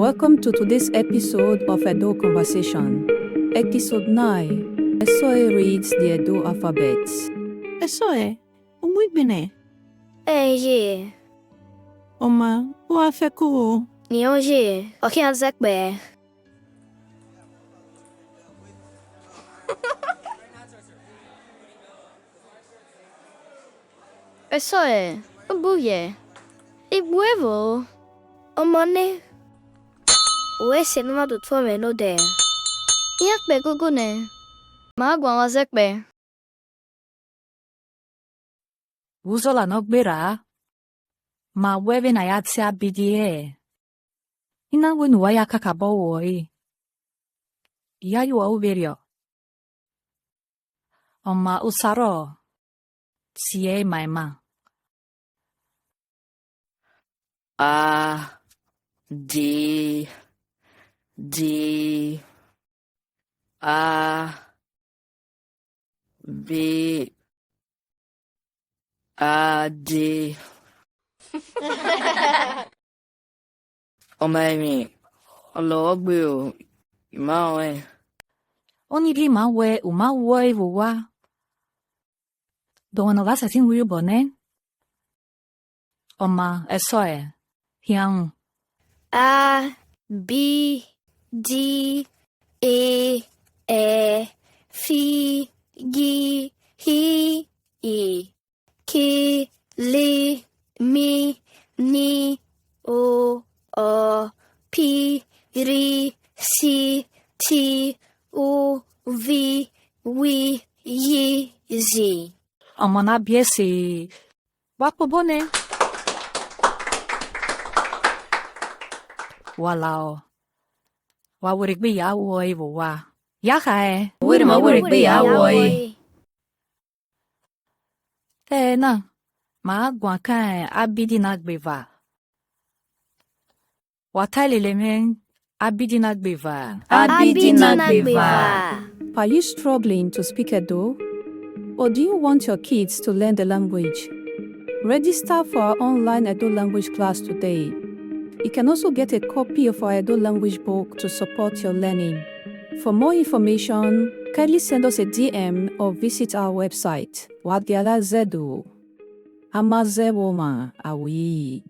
Welcome to today's episode of Edo Conversation. Episode 9. Esoe reads the Edo alphabet. Esoe, umuibine. Ye. Oma, uafeku. Nioje. Oki azekbe. Esoe. Ubuye. Ibuevo. Omane. Uwe senuma do tuame no de. Yakbe gugune. Magwa wazekbe. Uzola nogbera. Ma wewe na yatsi abidie. Ina wenu waya kakabo woi. Yayu wa uberio. Oma usaro. Siye maima. A D D A B A D Omemi Ologbe o Imawe Oniri ma we uma woi wuwa. Dono la satin wiyo bone. Oma esoe. Hiang. A B D A F G H I K L M N O P R C T O V W Y Z. Oma na biesi. Wapo bone. Walao. Wa wurigbi ya woi wuwa. Yakae. Wirima wirigbi ya woi. Tena. Ma agwa kae abidi nagbeva. Watali lemen abidi nagbeva. Abidi nagbeva. Are you struggling to speak Edo? Or do you want your kids to learn the language? Register for our online Edo language class today. You can also get a copy of our Edo language book to support your learning. For more information, kindly send us a DM or visit our website, Wadiala Zedo. Amazewoma Awi.